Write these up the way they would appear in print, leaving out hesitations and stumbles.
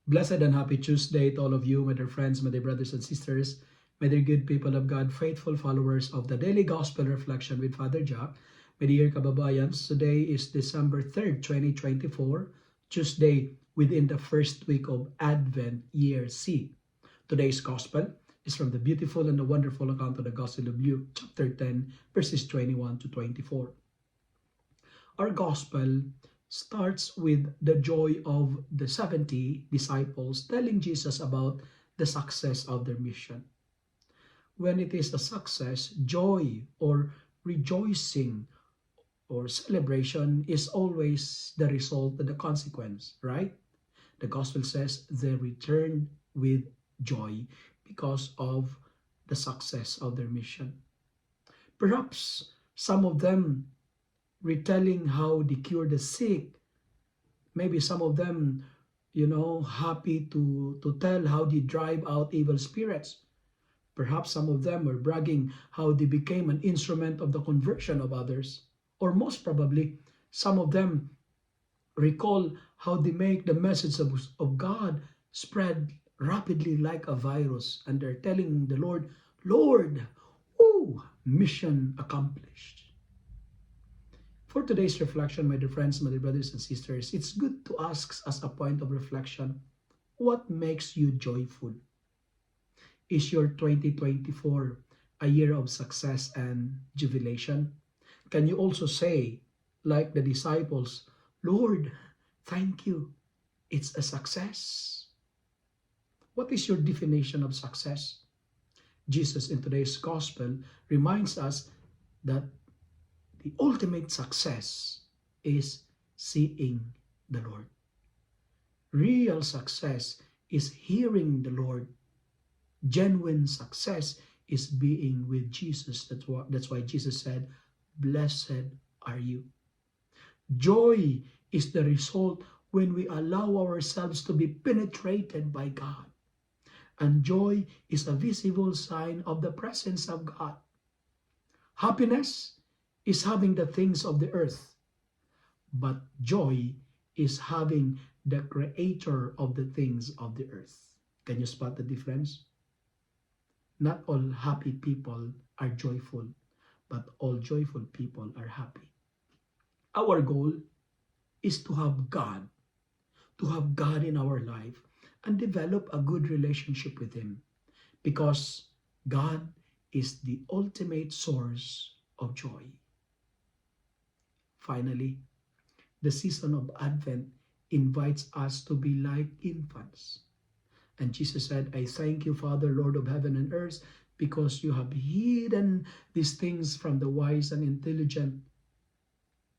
Blessed and happy Tuesday to all of you, my dear friends, my dear brothers and sisters, my dear good people of God, faithful followers of the Daily Gospel Reflection with Father Jack. My dear kababayans, today is December 3rd, 2024, Tuesday within the first week of Advent Year C. Today's Gospel is from the beautiful and the wonderful account of the Gospel of Luke, chapter 10, verses 21 to 24. Our Gospel starts with the joy of the 70 disciples telling Jesus about the success of their mission. When it is a success, joy or rejoicing or celebration is always the result and the consequence, right? The Gospel says they returned with joy because of the success of their mission. Perhaps some of them retelling how they cure the sick. Maybe some of them, happy to tell how they drive out evil spirits. Perhaps some of them were bragging how they became an instrument of the conversion of others. Or most probably, some of them recall how they make the message of God spread rapidly like a virus. And they're telling the Lord, Lord, mission accomplished. For today's reflection, my dear friends, my dear brothers and sisters, it's good to ask as a point of reflection, what makes you joyful? Is your 2024 a year of success and jubilation? Can you also say, like the disciples, Lord, thank you, it's a success? What is your definition of success? Jesus in today's gospel reminds us that the ultimate success is seeing the Lord. Real success is hearing the Lord. Genuine success is being with Jesus. That's why Jesus said, blessed are you. Joy is the result when we allow ourselves to be penetrated by God. And joy is a visible sign of the presence of God. Happiness is having the things of the earth, but joy is having the creator of the things of the earth. Can you spot the difference? Not all happy people are joyful, but all joyful people are happy. Our goal is to have God in our life and develop a good relationship with Him, because God is the ultimate source of joy. Finally, the season of Advent invites us to be like infants. And Jesus said, I thank you, Father, Lord of heaven and earth, because you have hidden these things from the wise and intelligent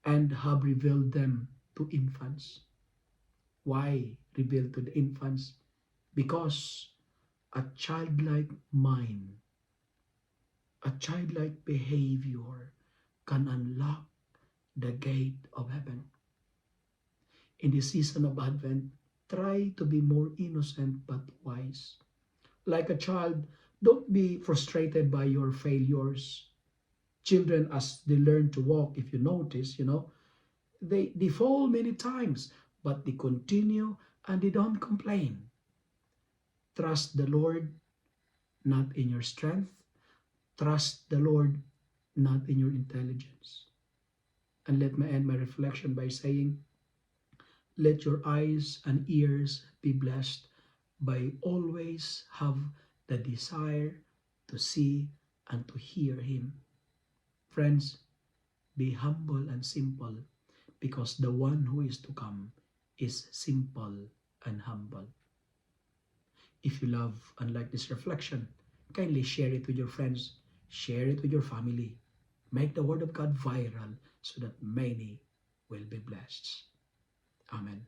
and have revealed them to infants. Why revealed to the infants? Because a childlike mind, a childlike behavior can unlock the gate of heaven. In the season of Advent, try to be more innocent but wise. Like a child, don't be frustrated by your failures. Children, as they learn to walk, if you notice, they fall many times, but they continue and they don't complain. Trust the Lord, not in your strength. Trust the Lord, not in your intelligence. And let me end my reflection by saying, let your eyes and ears be blessed by always have the desire to see and to hear Him. Friends, be humble and simple, because the one who is to come is simple and humble. If you love and like this reflection, kindly share it with your friends, share it with your family. Make the Word of God viral so that many will be blessed. Amen.